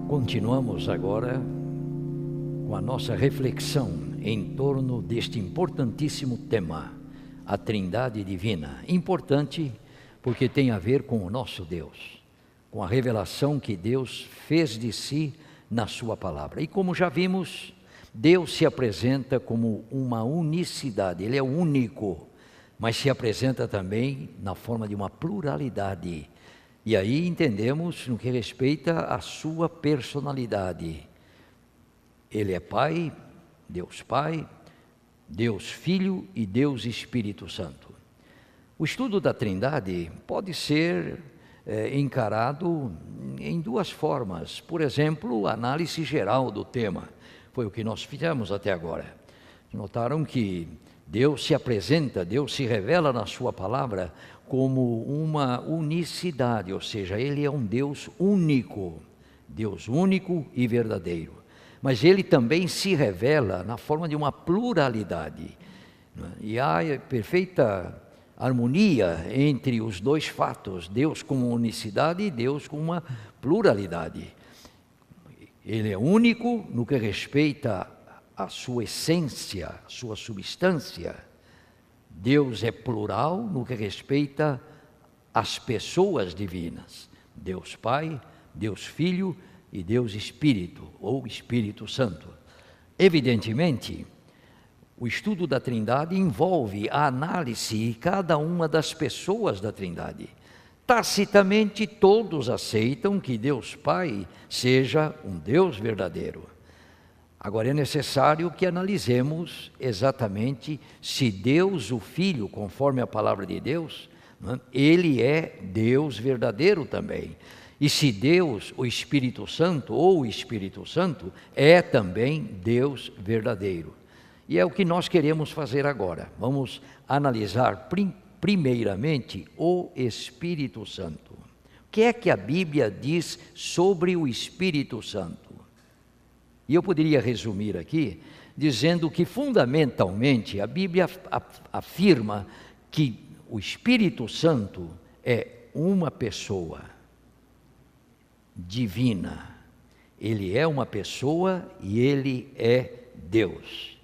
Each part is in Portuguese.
Continuamos agora com a nossa reflexão em torno deste importantíssimo tema, a Trindade Divina. Importante porque tem a ver com o nosso Deus, com a revelação que Deus fez de si na sua palavra. E como já vimos, Deus se apresenta como uma unicidade, Ele é único, mas se apresenta também na forma de uma pluralidade. E aí entendemos no que respeita à sua personalidade. Ele é Pai, Deus Filho e Deus Espírito Santo. O estudo da Trindade pode ser encarado em duas formas. Por exemplo, análise geral do tema. Foi o que nós fizemos até agora. Notaram que Deus se apresenta, Deus se revela na sua palavra como uma unicidade, ou seja, Ele é um Deus único e verdadeiro. Mas Ele também se revela na forma de uma pluralidade. E há perfeita harmonia entre os dois fatos, Deus como unicidade e Deus com uma pluralidade. Ele é único no que respeita à sua essência, à sua substância. Deus é plural no que respeita às pessoas divinas. Deus Pai, Deus Filho e Deus Espírito, ou Espírito Santo. Evidentemente, o estudo da Trindade envolve a análise de cada uma das pessoas da Trindade. Tacitamente todos aceitam que Deus Pai seja um Deus verdadeiro. Agora é necessário que analisemos exatamente se Deus, o Filho, conforme a palavra de Deus, Ele é Deus verdadeiro também. E se Deus, o Espírito Santo, ou o Espírito Santo, é também Deus verdadeiro. E é o que nós queremos fazer agora. Vamos analisar primeiramente o Espírito Santo. O que é que a Bíblia diz sobre o Espírito Santo? E eu poderia resumir aqui, dizendo que fundamentalmente a Bíblia afirma que o Espírito Santo é uma pessoa divina. Ele é uma pessoa e Ele é Deus.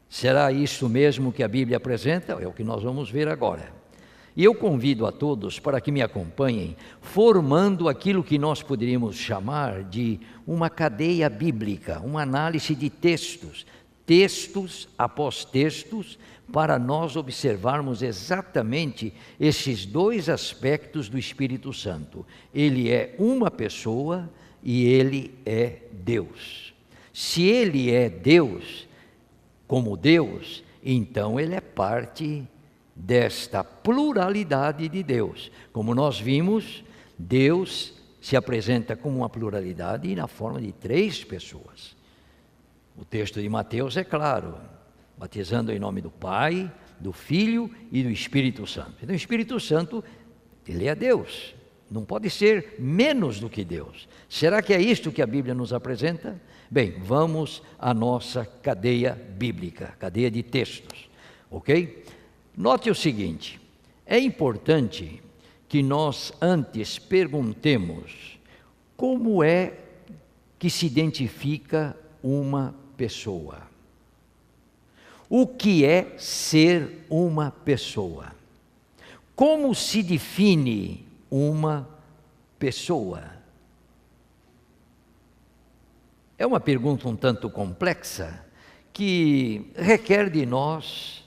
Será isso mesmo que a Bíblia apresenta? É o que nós vamos ver agora. E eu convido a todos para que me acompanhem, formando aquilo que nós poderíamos chamar de uma cadeia bíblica, uma análise de textos após textos, para nós observarmos exatamente esses dois aspectos do Espírito Santo. Ele é uma pessoa e Ele é Deus. Se Ele é Deus, como Deus, então Ele é parte desta pluralidade de Deus. Como nós vimos, Deus se apresenta como uma pluralidade na forma de 3 pessoas. O texto de Mateus é claro, batizando em nome do Pai, do Filho e do Espírito Santo. Então o Espírito Santo, Ele é Deus, não pode ser menos do que Deus. Será que é isto que a Bíblia nos apresenta? Bem, vamos à nossa cadeia bíblica, cadeia de textos, ok? Note o seguinte, é importante que nós antes perguntemos como é que se identifica uma pessoa. O que é ser uma pessoa? Como se define uma pessoa? É uma pergunta um tanto complexa que requer de nós,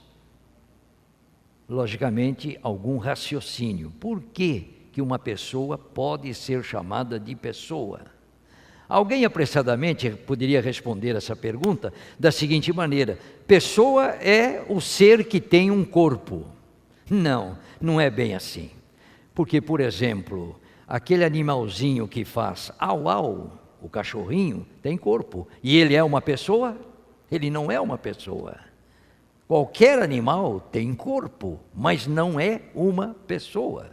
logicamente, algum raciocínio. Por que uma pessoa pode ser chamada de pessoa? Alguém apressadamente poderia responder essa pergunta da seguinte maneira: pessoa é o ser que tem um corpo. Não, não é bem assim. Porque, por exemplo, aquele animalzinho que faz au au, o cachorrinho, tem corpo. E ele é uma pessoa? Ele não é uma pessoa. Qualquer animal tem corpo, mas não é uma pessoa.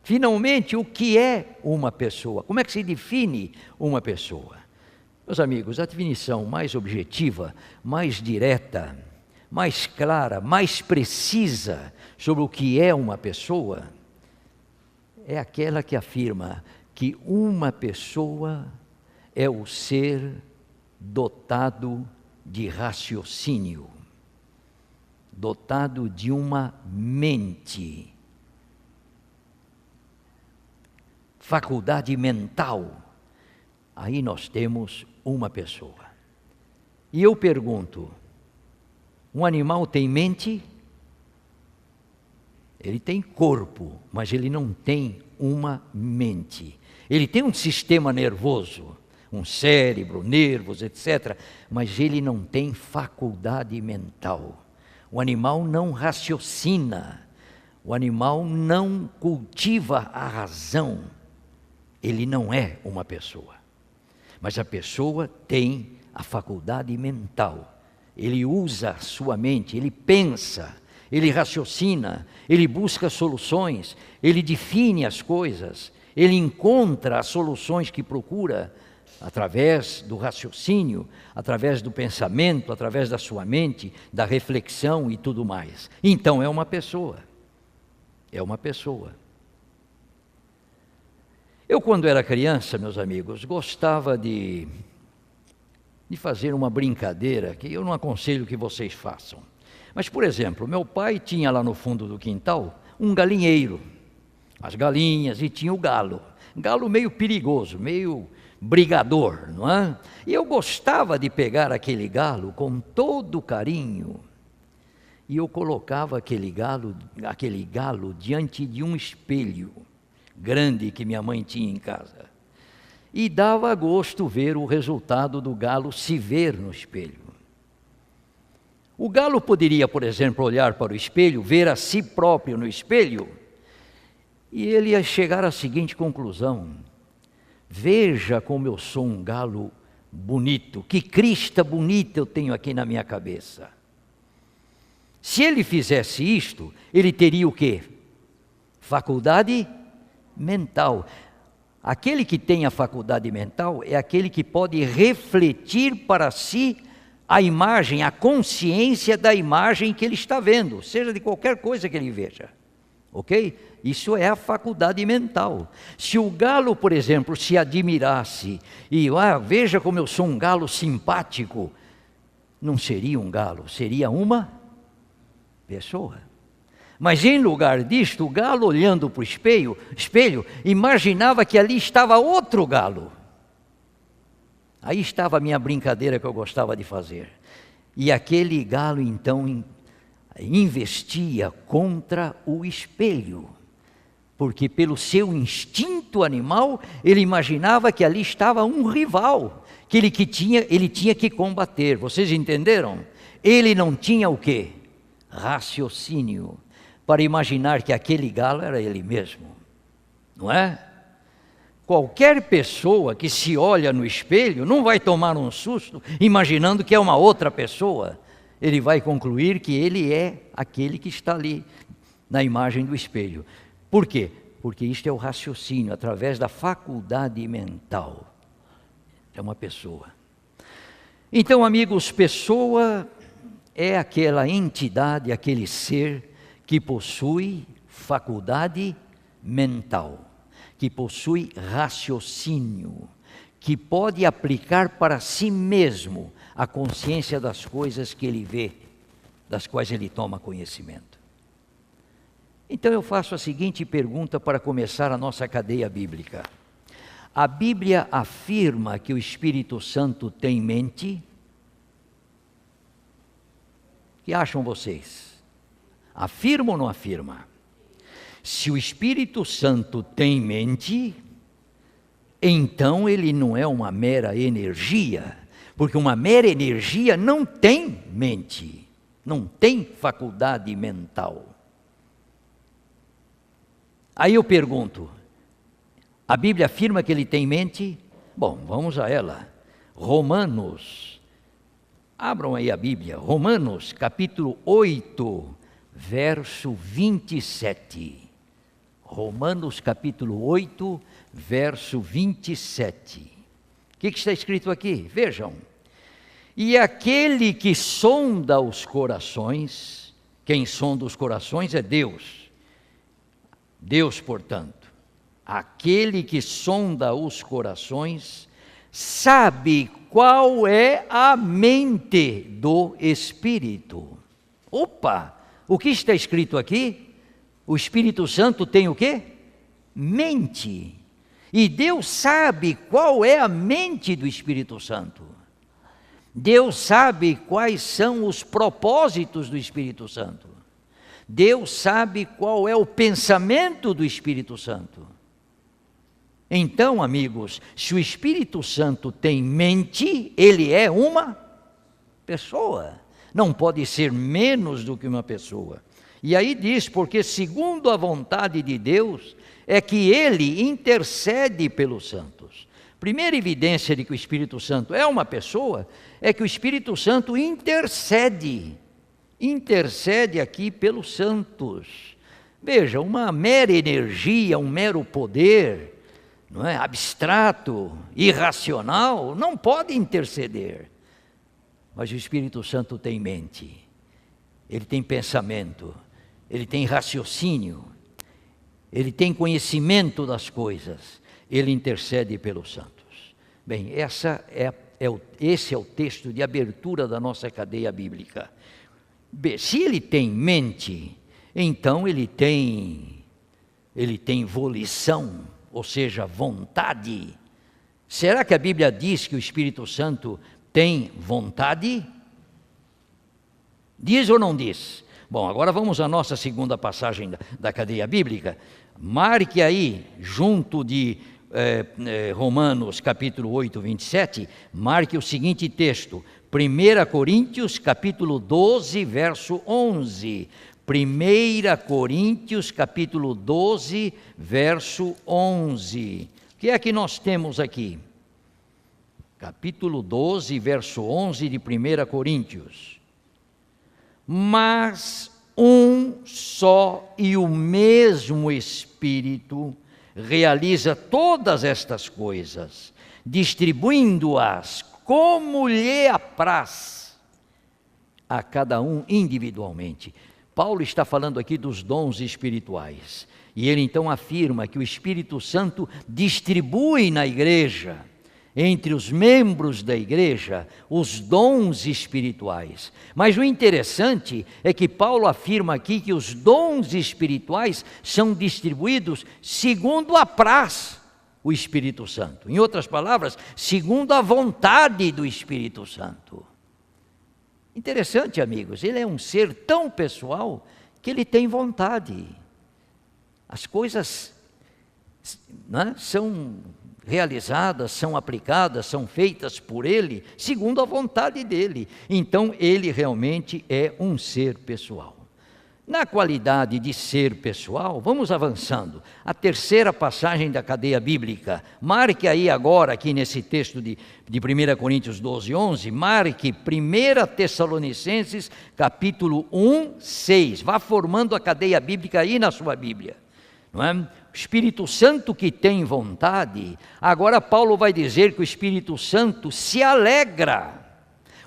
Finalmente, o que é uma pessoa? Como é que se define uma pessoa? Meus amigos, a definição mais objetiva, mais direta, mais clara, mais precisa sobre o que é uma pessoa, é aquela que afirma que uma pessoa é o ser dotado de raciocínio, dotado de uma mente, faculdade mental. Aí nós temos uma pessoa. E eu pergunto, um animal tem mente? Ele tem corpo, mas ele não tem uma mente. Ele tem um sistema nervoso, um cérebro, nervos, etc. Mas ele não tem faculdade mental. O animal não raciocina. O animal não cultiva a razão. Ele não é uma pessoa. Mas a pessoa tem a faculdade mental. Ele usa a sua mente, ele pensa, ele raciocina, ele busca soluções, ele define as coisas, ele encontra as soluções que procura através do raciocínio, através do pensamento, através da sua mente, da reflexão e tudo mais. Então é uma pessoa. É uma pessoa. Eu, quando era criança, meus amigos, gostava de fazer uma brincadeira que eu não aconselho que vocês façam. Mas, por exemplo, meu pai tinha lá no fundo do quintal um galinheiro, as galinhas, e tinha o galo. Galo meio perigoso, meio brigador, não é? E eu gostava de pegar aquele galo com todo carinho, e eu colocava aquele galo diante de um espelho grande que minha mãe tinha em casa. E dava gosto ver o resultado do galo se ver no espelho. O galo poderia, por exemplo, olhar para o espelho, ver a si próprio no espelho, e ele ia chegar à seguinte conclusão: veja como eu sou um galo bonito, que crista bonita eu tenho aqui na minha cabeça. Se ele fizesse isto, ele teria o quê? Faculdade mental. Aquele que tem a faculdade mental é aquele que pode refletir para si a imagem, a consciência da imagem que ele está vendo, seja de qualquer coisa que ele veja, ok? Isso é a faculdade mental. Se o galo, por exemplo, se admirasse e veja como eu sou um galo simpático, não seria um galo, seria uma pessoa. Mas em lugar disto, o galo, olhando para o espelho, imaginava que ali estava outro galo. Aí estava a minha brincadeira que eu gostava de fazer. E aquele galo, então, investia contra o espelho. Porque pelo seu instinto animal, ele imaginava que ali estava um rival, que ele tinha que combater. Vocês entenderam? Ele não tinha o quê? Raciocínio para imaginar que aquele galo era ele mesmo, não é? Qualquer pessoa que se olha no espelho não vai tomar um susto imaginando que é uma outra pessoa. Ele vai concluir que ele é aquele que está ali na imagem do espelho. Por quê? Porque isto é o raciocínio, através da faculdade mental. É uma pessoa. Então, amigos, pessoa é aquela entidade, aquele ser que possui faculdade mental, que possui raciocínio, que pode aplicar para si mesmo a consciência das coisas que ele vê, das quais ele toma conhecimento. Então eu faço a seguinte pergunta para começar a nossa cadeia bíblica. A Bíblia afirma que o Espírito Santo tem mente? O que acham vocês? Afirma ou não afirma? Se o Espírito Santo tem mente, então ele não é uma mera energia, porque uma mera energia não tem mente, não tem faculdade mental. Aí eu pergunto, a Bíblia afirma que ele tem mente? Bom, vamos a ela. Romanos, abram aí a Bíblia, Romanos capítulo 8, verso 27. Romanos capítulo 8, verso 27. O que está escrito aqui? Vejam. E aquele que sonda os corações, quem sonda os corações é Deus. Deus, portanto, aquele que sonda os corações, sabe qual é a mente do Espírito. Opa! O que está escrito aqui? O Espírito Santo tem o quê? Mente. E Deus sabe qual é a mente do Espírito Santo. Deus sabe quais são os propósitos do Espírito Santo. Deus sabe qual é o pensamento do Espírito Santo. Então, amigos, se o Espírito Santo tem mente, ele é uma pessoa. Não pode ser menos do que uma pessoa. E aí diz, porque segundo a vontade de Deus, é que ele intercede pelos santos. Primeira evidência de que o Espírito Santo é uma pessoa, é que o Espírito Santo intercede aqui pelos santos. Veja, uma mera energia, um mero poder, não é, abstrato, irracional, não pode interceder. Mas o Espírito Santo tem mente, ele tem pensamento, ele tem raciocínio, ele tem conhecimento das coisas, ele intercede pelos santos. Bem, esse é o texto de abertura da nossa cadeia bíblica. Se ele tem mente, então ele tem volição, ou seja, vontade. Será que a Bíblia diz que o Espírito Santo tem vontade? Diz ou não diz? Bom, agora vamos à nossa segunda passagem da cadeia bíblica. Marque aí, junto de Romanos capítulo 8, 27, marque o seguinte texto, 1 Coríntios capítulo 12, verso 11. 1 Coríntios capítulo 12, verso 11. O que é que nós temos aqui? Capítulo 12, verso 11 de 1 Coríntios. Mas um só e o mesmo Espírito realiza todas estas coisas, distribuindo-as como lhe apraz a cada um individualmente. Paulo está falando aqui dos dons espirituais, e ele então afirma que o Espírito Santo distribui na igreja, entre os membros da igreja, os dons espirituais. Mas o interessante é que Paulo afirma aqui que os dons espirituais são distribuídos segundo apraz o Espírito Santo. Em outras palavras, segundo a vontade do Espírito Santo. Interessante, amigos, ele é um ser tão pessoal que ele tem vontade. As coisas, né, são realizadas, são aplicadas, são feitas por ele, segundo a vontade dele. Então, ele realmente é um ser pessoal. Na qualidade de ser pessoal, vamos avançando. A terceira passagem da cadeia bíblica. Marque aí agora, aqui nesse texto de 1 Coríntios 12, 11, marque 1 Tessalonicenses, capítulo 1, 6. Vá formando a cadeia bíblica aí na sua Bíblia. Não é? O Espírito Santo que tem vontade, agora Paulo vai dizer que o Espírito Santo se alegra.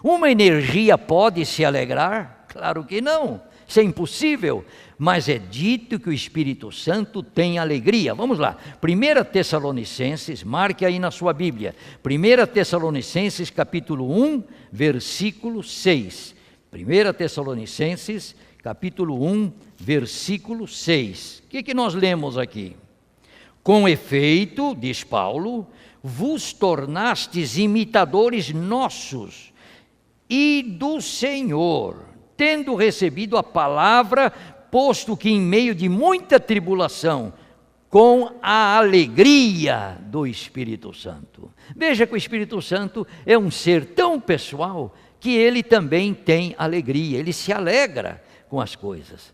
Uma energia pode se alegrar? Claro que não, isso é impossível, mas é dito que o Espírito Santo tem alegria. Vamos lá, 1 Tessalonicenses, marque aí na sua Bíblia, 1 Tessalonicenses capítulo 1, versículo 6. 1 Tessalonicenses capítulo 1, versículo 6. O que nós lemos aqui? Com efeito, diz Paulo, vos tornastes imitadores nossos e do Senhor, tendo recebido a palavra, posto que em meio de muita tribulação, com a alegria do Espírito Santo. Veja que o Espírito Santo é um ser tão pessoal que ele também tem alegria, ele se alegra com as coisas.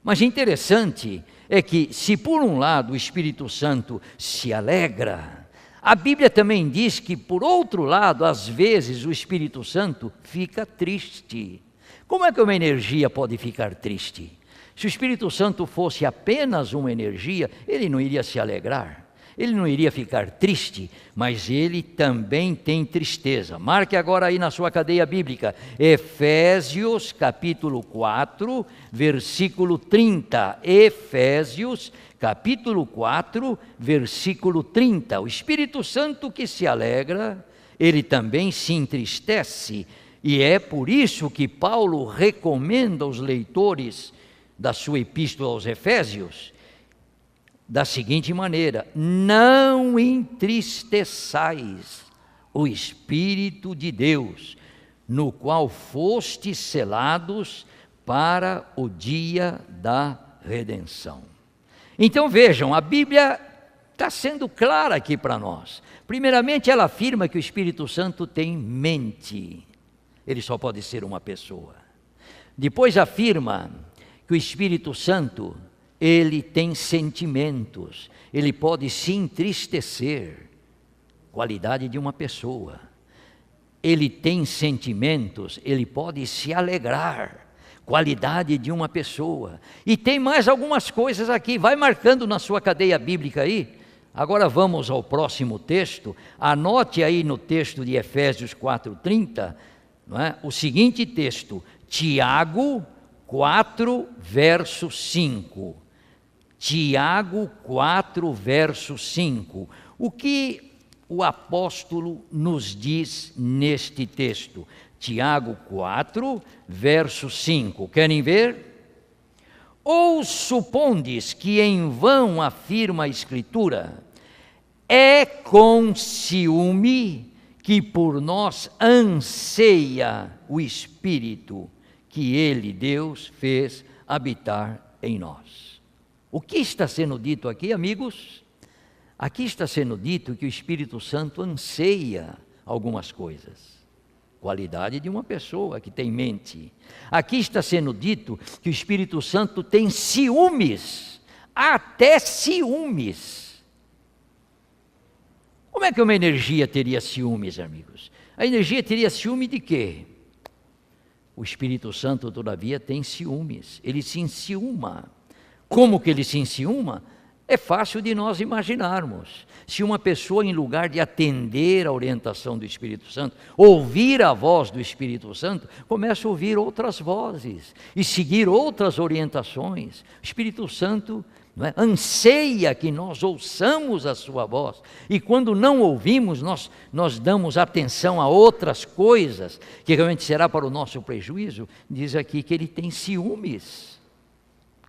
Mas interessante é que, se por um lado o Espírito Santo se alegra, a Bíblia também diz que, por outro lado, às vezes o Espírito Santo fica triste. Como é que uma energia pode ficar triste? Se o Espírito Santo fosse apenas uma energia, ele não iria se alegrar, ele não iria ficar triste, mas ele também tem tristeza. Marque agora aí na sua cadeia bíblica, Efésios capítulo 4, versículo 30. Efésios capítulo 4, versículo 30. O Espírito Santo que se alegra, ele também se entristece, e é por isso que Paulo recomenda aos leitores da sua epístola aos Efésios, da seguinte maneira: não entristeçais o Espírito de Deus, no qual fostes selados para o dia da redenção. Então vejam, a Bíblia está sendo clara aqui para nós. Primeiramente, ela afirma que o Espírito Santo tem mente, ele só pode ser uma pessoa. Depois afirma que o Espírito Santo, ele tem sentimentos, ele pode se entristecer, qualidade de uma pessoa. Ele tem sentimentos, ele pode se alegrar, qualidade de uma pessoa. E tem mais algumas coisas aqui, vai marcando na sua cadeia bíblica aí. Agora vamos ao próximo texto, anote aí no texto de Efésios 4:30, não é? O seguinte texto, Tiago 4, verso 5. Tiago 4, verso 5. O que o apóstolo nos diz neste texto? Tiago 4, verso 5. Querem ver? Ou supondes que em vão afirma a Escritura, é com ciúme que por nós anseia o Espírito que Ele, Deus, fez habitar em nós. O que está sendo dito aqui, amigos? Aqui está sendo dito que o Espírito Santo anseia algumas coisas. Qualidade de uma pessoa que tem mente. Aqui está sendo dito que o Espírito Santo tem ciúmes, até ciúmes. Como é que uma energia teria ciúmes, amigos? A energia teria ciúme de quê? O Espírito Santo, todavia, tem ciúmes, ele se enciuma. Como que ele se enciuma? É fácil de nós imaginarmos. Se uma pessoa, em lugar de atender a orientação do Espírito Santo, ouvir a voz do Espírito Santo, começa a ouvir outras vozes e seguir outras orientações. O Espírito Santo, não é, anseia que nós ouçamos a sua voz, e quando não ouvimos, nós damos atenção a outras coisas, que realmente será para o nosso prejuízo. Diz aqui que ele tem ciúmes,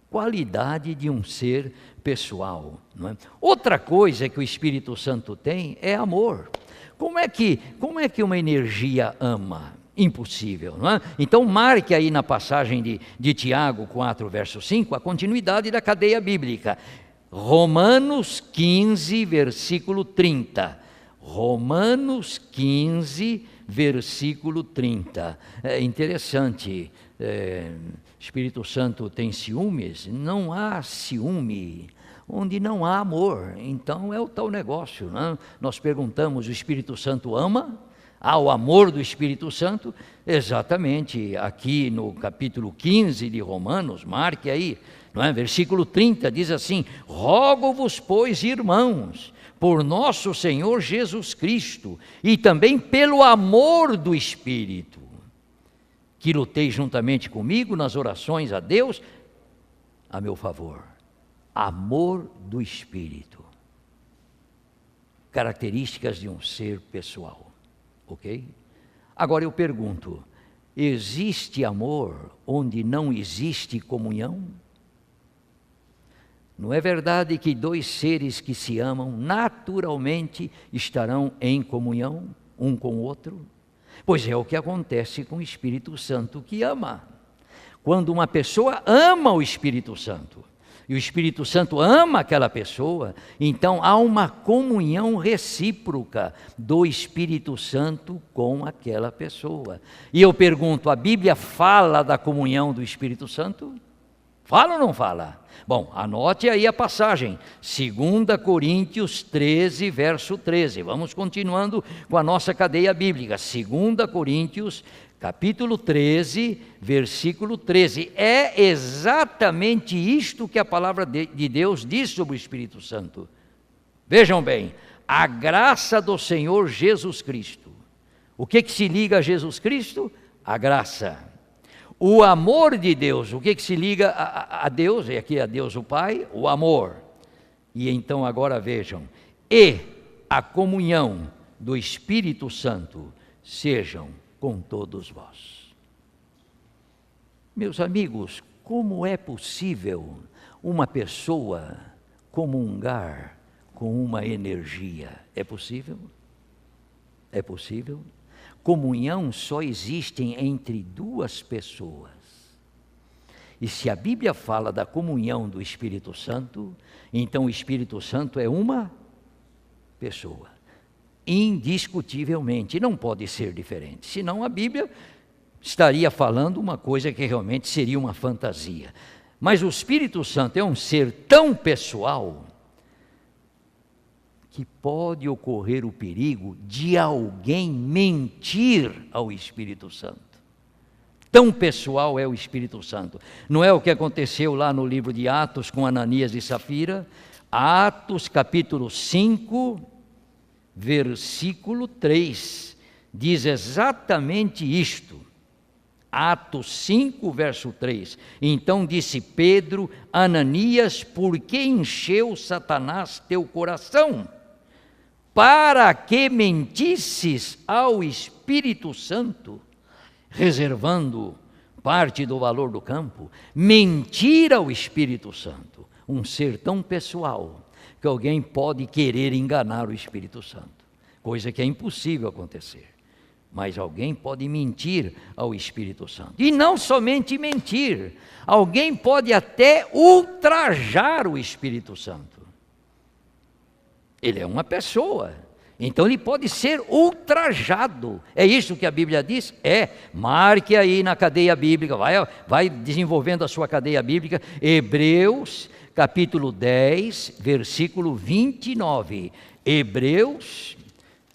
qualidade de um ser pessoal, não é? Outra coisa que o Espírito Santo tem é amor. Como é que uma energia ama? Impossível, não é? Então marque aí na passagem de Tiago 4, verso 5, a continuidade da cadeia bíblica. Romanos 15, versículo 30. Romanos 15, versículo 30. É interessante, Espírito Santo tem ciúmes? Não há ciúme onde não há amor. Então é o tal negócio, né? Nós perguntamos, o Espírito Santo ama? Há o amor do Espírito Santo? Exatamente, aqui no capítulo 15 de Romanos, marque aí, não é? Versículo 30 diz assim: rogo-vos, pois, irmãos, por nosso Senhor Jesus Cristo, e também pelo amor do Espírito, que lutei juntamente comigo nas orações a Deus a meu favor. Amor do Espírito. Características de um ser pessoal, ok? Agora eu pergunto, existe amor onde não existe comunhão? Não é verdade que dois seres que se amam naturalmente estarão em comunhão um com o outro? Pois é o que acontece com o Espírito Santo que ama. Quando uma pessoa ama o Espírito Santo, e o Espírito Santo ama aquela pessoa, então há uma comunhão recíproca do Espírito Santo com aquela pessoa. E eu pergunto, a Bíblia fala da comunhão do Espírito Santo? Fala ou não fala? Bom, anote aí a passagem, 2 Coríntios 13, verso 13. Vamos continuando com a nossa cadeia bíblica. 2 Coríntios, capítulo 13, versículo 13. É exatamente isto que a palavra de Deus diz sobre o Espírito Santo. Vejam bem, a graça do Senhor Jesus Cristo. O que se liga a Jesus Cristo? A graça. O amor de Deus, o que se liga a Deus? E aqui a Deus o Pai, o amor. E então agora vejam, e a comunhão do Espírito Santo sejam com todos vós. Meus amigos, como é possível uma pessoa comungar com uma energia? É possível? É possível? Comunhão só existe entre duas pessoas. E se a Bíblia fala da comunhão do Espírito Santo, então o Espírito Santo é uma pessoa. Indiscutivelmente, não pode ser diferente. Senão a Bíblia estaria falando uma coisa que realmente seria uma fantasia. Mas o Espírito Santo é um ser tão pessoal que pode ocorrer o perigo de alguém mentir ao Espírito Santo. Tão pessoal é o Espírito Santo. Não é o que aconteceu lá no livro de Atos com Ananias e Safira? Atos capítulo 5, versículo 3, diz exatamente isto. Atos 5, verso 3. Então disse Pedro: Ananias, por que encheu Satanás teu coração? Para que mentisses ao Espírito Santo, reservando parte do valor do campo? Mentir ao Espírito Santo, um ser tão pessoal, que alguém pode querer enganar o Espírito Santo, coisa que é impossível acontecer. Mas alguém pode mentir ao Espírito Santo. E não somente mentir, alguém pode até ultrajar o Espírito Santo. Ele é uma pessoa, então ele pode ser ultrajado. É isso que a Bíblia diz? Marque aí na cadeia bíblica, vai desenvolvendo a sua cadeia bíblica. Hebreus capítulo 10, versículo 29. Hebreus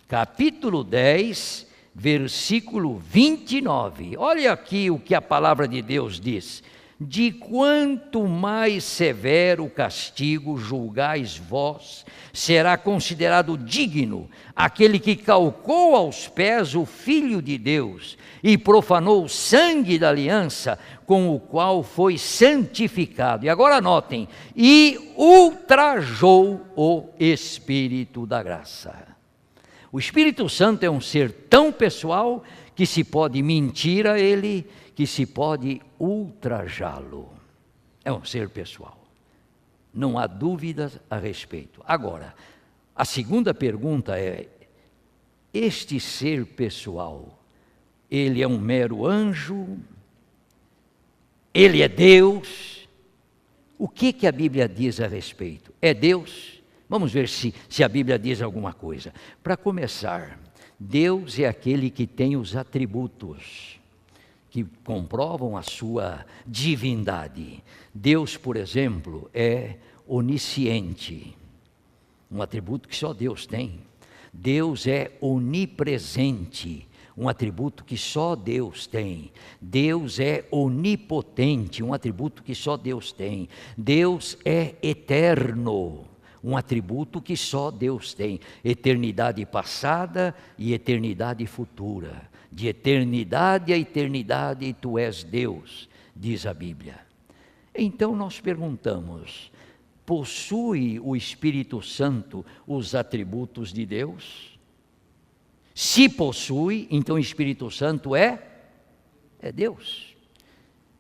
capítulo 10, versículo 29. Olha aqui o que a palavra de Deus diz: de quanto mais severo o castigo julgais vós, será considerado digno aquele que calcou aos pés o Filho de Deus e profanou o sangue da aliança com o qual foi santificado. E agora notem: e ultrajou o Espírito da graça. O Espírito Santo é um ser tão pessoal que se pode mentir a ele, que se pode ultrajá-lo. É um ser pessoal. Não há dúvidas a respeito. Agora, a segunda pergunta é: este ser pessoal, ele é um mero anjo? Ele é Deus? O que a Bíblia diz a respeito? É Deus? Vamos ver se a Bíblia diz alguma coisa. Para começar, Deus é aquele que tem os atributos que comprovam a sua divindade. Deus, por exemplo, é onisciente, um atributo que só Deus tem. Deus é onipresente, um atributo que só Deus tem. Deus é onipotente, um atributo que só Deus tem. Deus é eterno, um atributo que só Deus tem. Eternidade passada e eternidade futura. De eternidade a eternidade tu és Deus, diz a Bíblia. Então nós perguntamos: possui o Espírito Santo os atributos de Deus? Se possui, então o Espírito Santo é Deus.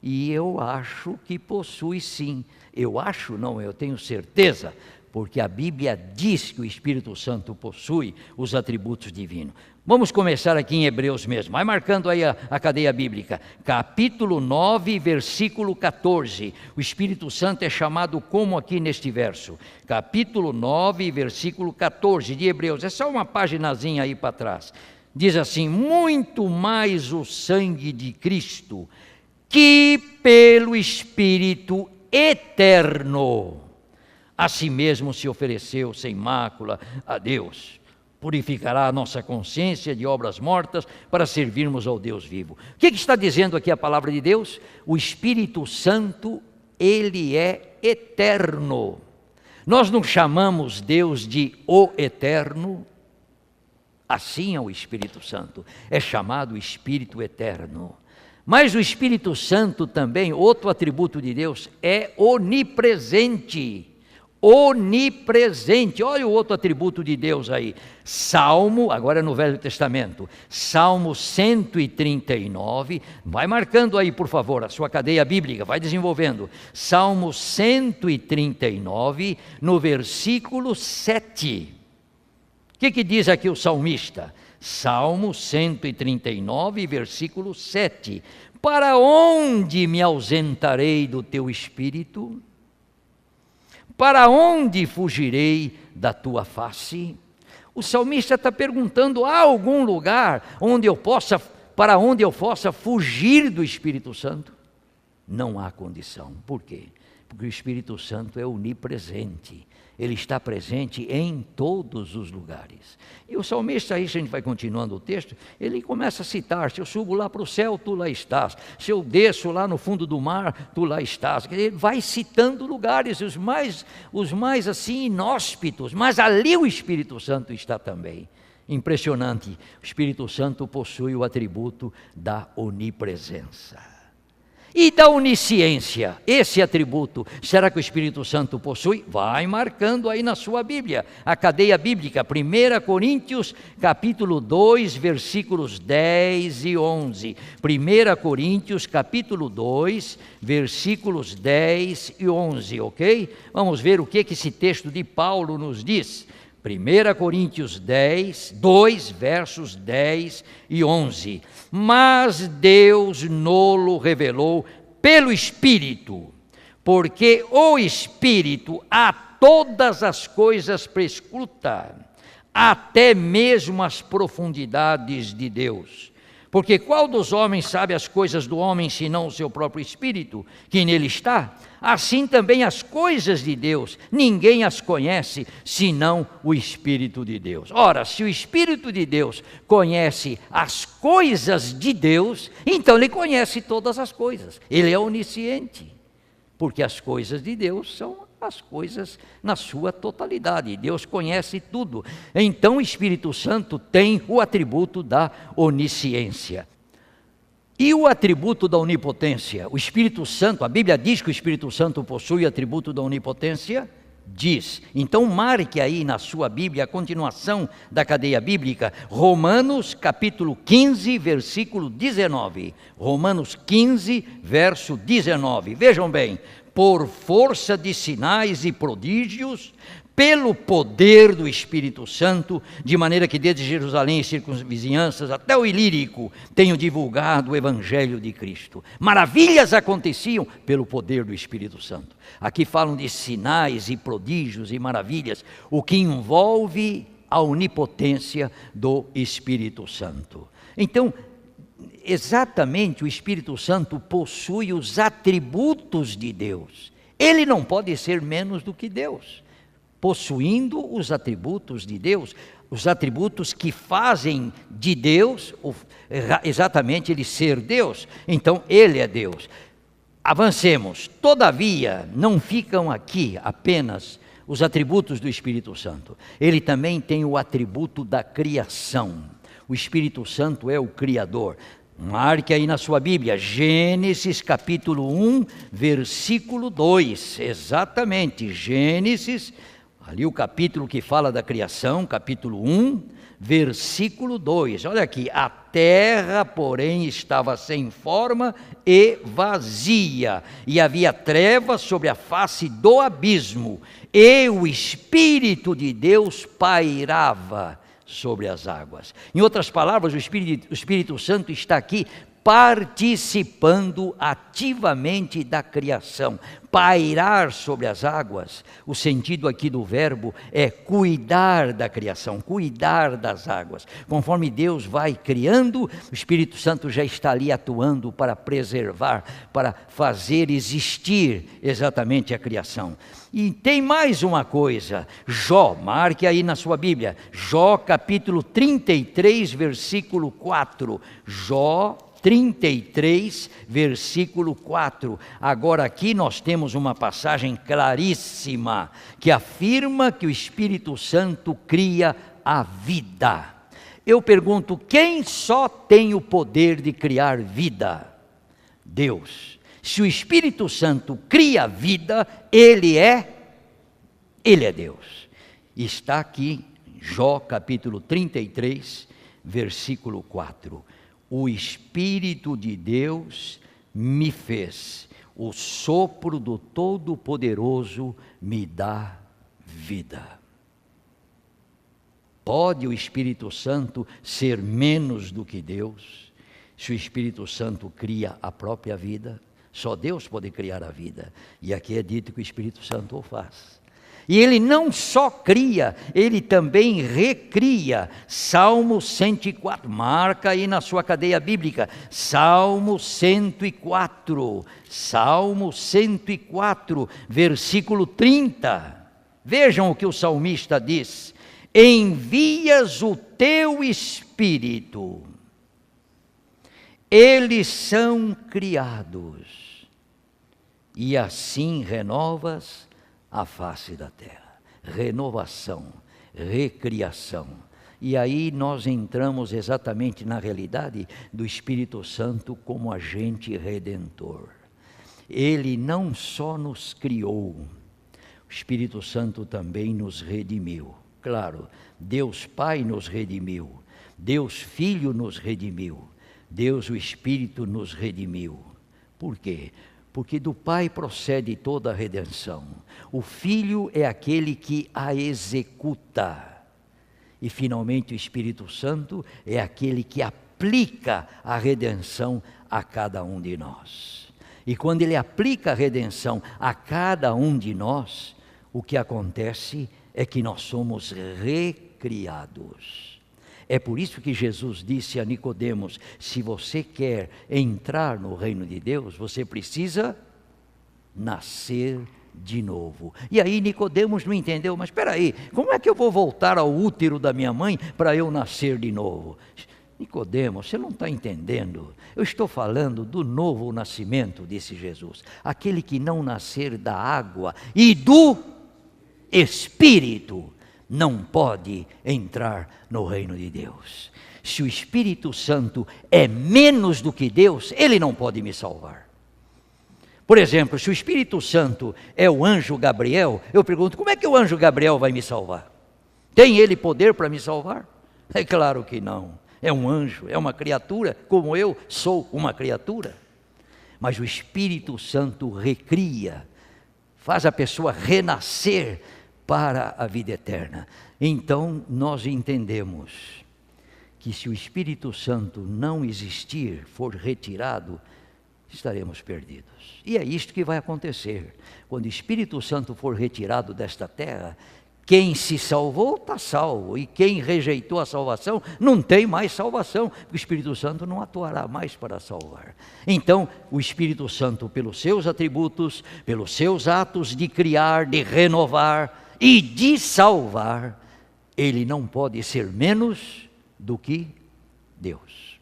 E eu acho que possui sim. Eu acho não, eu tenho certeza, porque a Bíblia diz que o Espírito Santo possui os atributos divinos. Vamos começar aqui em Hebreus mesmo. Vai marcando aí a cadeia bíblica. Capítulo 9, versículo 14. O Espírito Santo é chamado como aqui neste verso? Capítulo 9, versículo 14 de Hebreus. É só uma paginazinha aí para trás. Diz assim: muito mais o sangue de Cristo, que pelo Espírito eterno a si mesmo se ofereceu sem mácula a Deus, purificará a nossa consciência de obras mortas para servirmos ao Deus vivo. O que está dizendo aqui a palavra de Deus? O Espírito Santo, ele é eterno. Nós não chamamos Deus de o eterno? Assim é o Espírito Santo, é chamado Espírito eterno. Mas o Espírito Santo também, outro atributo de Deus, é onipresente. onipresente. Olha o outro atributo de Deus aí. Salmo, agora no Velho Testamento, Salmo 139, vai marcando aí, por favor, a sua cadeia bíblica, vai desenvolvendo. Salmo 139, no versículo 7. O que diz aqui o salmista? Salmo 139, versículo 7. Para onde me ausentarei do teu espírito? Para onde fugirei da tua face? O salmista está perguntando: há algum lugar para onde eu possa fugir do Espírito Santo? Não há condição. Por quê? Porque o Espírito Santo é onipresente. Ele está presente em todos os lugares. E o salmista aí, se a gente vai continuando o texto, ele começa a citar: se eu subo lá para o céu, tu lá estás. Se eu desço lá no fundo do mar, tu lá estás. Ele vai citando lugares, os mais assim inóspitos, mas ali o Espírito Santo está também. Impressionante, o Espírito Santo possui o atributo da onipresença. E da onisciência, esse atributo, será que o Espírito Santo possui? Vai marcando aí na sua Bíblia, a cadeia bíblica, 1 Coríntios, capítulo 2, versículos 10 e 11. 1 Coríntios, capítulo 2, versículos 10 e 11, ok? Vamos ver o que esse texto de Paulo nos diz. 1 Coríntios 2, versos 10 e 11. Mas Deus nolo revelou pelo Espírito, porque o Espírito a todas as coisas prescruta, até mesmo as profundidades de Deus. Porque qual dos homens sabe as coisas do homem, senão o seu próprio Espírito, que nele está? Assim também as coisas de Deus, ninguém as conhece, senão o Espírito de Deus. Ora, se o Espírito de Deus conhece as coisas de Deus, então ele conhece todas as coisas. Ele é onisciente, porque as coisas de Deus são as coisas na sua totalidade. Deus conhece tudo. Então o Espírito Santo tem o atributo da onisciência. E o atributo da onipotência? O Espírito Santo, a Bíblia diz que o Espírito Santo possui o atributo da onipotência? Diz. Então marque aí na sua Bíblia a continuação da cadeia bíblica, Romanos capítulo 15, versículo 19. Romanos 15, verso 19. Vejam bem: por força de sinais e prodígios, pelo poder do Espírito Santo, de maneira que desde Jerusalém e circunvizinhanças até o Ilírico tenho divulgado o Evangelho de Cristo. Maravilhas aconteciam pelo poder do Espírito Santo. Aqui falam de sinais e prodígios e maravilhas, o que envolve a onipotência do Espírito Santo. Então, exatamente, o Espírito Santo possui os atributos de Deus. Ele não pode ser menos do que Deus. Possuindo os atributos de Deus, os atributos que fazem de Deus, exatamente ele ser Deus, então ele é Deus. Avancemos. Todavia, não ficam aqui apenas os atributos do Espírito Santo. Ele também tem o atributo da criação. O Espírito Santo é o Criador. Marque aí na sua Bíblia, Gênesis capítulo 1, versículo 2. Exatamente, Gênesis, ali o capítulo que fala da criação, capítulo 1, versículo 2. Olha aqui: a terra, porém, estava sem forma e vazia, e havia trevas sobre a face do abismo, e o Espírito de Deus pairava sobre as águas. Em outras palavras, o Espírito Santo está aqui participando ativamente da criação. Pairar sobre as águas, o sentido aqui do verbo é cuidar da criação, cuidar das águas. Conforme Deus vai criando, o Espírito Santo já está ali atuando para preservar, para fazer existir exatamente a criação. E tem mais uma coisa: Jó, marque aí na sua Bíblia, Jó capítulo 33, versículo 4. Jó 33, versículo 4. Agora aqui nós temos uma passagem claríssima que afirma que o Espírito Santo cria a vida. Eu pergunto: quem só tem o poder de criar vida? Deus. Se o Espírito Santo cria vida, ele é Ele é Deus. Está aqui, Jó capítulo 33, versículo 4. O Espírito de Deus me fez, o sopro do Todo-Poderoso me dá vida. Pode o Espírito Santo ser menos do que Deus? Se o Espírito Santo cria a própria vida, só Deus pode criar a vida. E aqui é dito que o Espírito Santo o faz. E ele não só cria, ele também recria. Salmo 104, marca aí na sua cadeia bíblica. Salmo 104, Salmo 104, versículo 30. Vejam o que o salmista diz: envias o teu Espírito, eles são criados, e assim renovas a face da terra. Renovação, recriação. E aí nós entramos exatamente na realidade do Espírito Santo como agente redentor. Ele não só nos criou, o Espírito Santo também nos redimiu. Claro, Deus Pai nos redimiu, Deus Filho nos redimiu, Deus o Espírito nos redimiu. Por quê? Porque do Pai procede toda a redenção. O Filho é aquele que a executa. E finalmente o Espírito Santo é aquele que aplica a redenção a cada um de nós. E quando ele aplica a redenção a cada um de nós, o que acontece é que nós somos recriados. É por isso que Jesus disse a Nicodemos: se você quer entrar no reino de Deus, você precisa nascer de novo. E aí Nicodemos não entendeu, mas espera aí, como é que eu vou voltar ao útero da minha mãe para eu nascer de novo? Nicodemos, você não está entendendo. Eu estou falando do novo nascimento, disse Jesus. Aquele que não nascer da água e do Espírito não pode entrar no reino de Deus. Se o Espírito Santo é menos do que Deus, ele não pode me salvar. Por exemplo, se o Espírito Santo é o anjo Gabriel, eu pergunto, como é que o anjo Gabriel vai me salvar? Tem ele poder para me salvar? É claro que não. É um anjo, é uma criatura, como eu sou uma criatura. Mas o Espírito Santo recria, faz a pessoa renascer para a vida eterna. Então nós entendemos que se o Espírito Santo não existir, for retirado, estaremos perdidos. E é isto que vai acontecer. Quando o Espírito Santo for retirado desta terra, quem se salvou está salvo, e quem rejeitou a salvação não tem mais salvação. O Espírito Santo não atuará mais para salvar. Então o Espírito Santo, pelos seus atributos, pelos seus atos de criar, de renovar e de salvar, ele não pode ser menos do que Deus.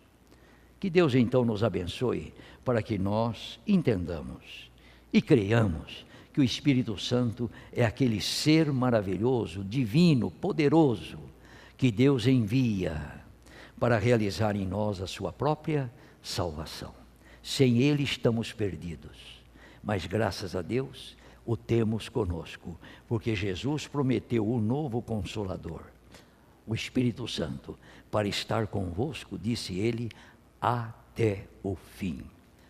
Que Deus então nos abençoe para que nós entendamos e creiamos que o Espírito Santo é aquele ser maravilhoso, divino, poderoso, que Deus envia para realizar em nós a sua própria salvação. Sem ele estamos perdidos, mas graças a Deus o temos conosco, porque Jesus prometeu o novo Consolador, o Espírito Santo, para estar convosco, disse ele, até o fim.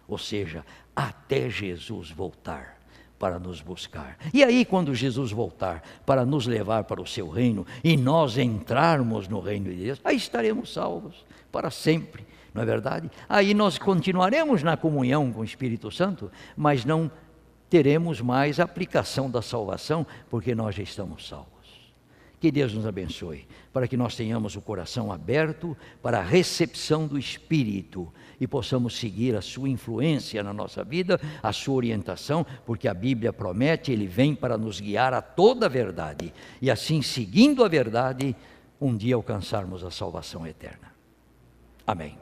Ou seja, até Jesus voltar para nos buscar. E aí quando Jesus voltar para nos levar para o seu reino, e nós entrarmos no reino de Deus, aí estaremos salvos para sempre, não é verdade? Aí nós continuaremos na comunhão com o Espírito Santo, mas não teremos mais a aplicação da salvação, porque nós já estamos salvos. Que Deus nos abençoe, para que nós tenhamos o coração aberto para a recepção do Espírito e possamos seguir a sua influência na nossa vida, a sua orientação, porque a Bíblia promete, ele vem para nos guiar a toda a verdade, e assim, seguindo a verdade, um dia alcançarmos a salvação eterna. Amém.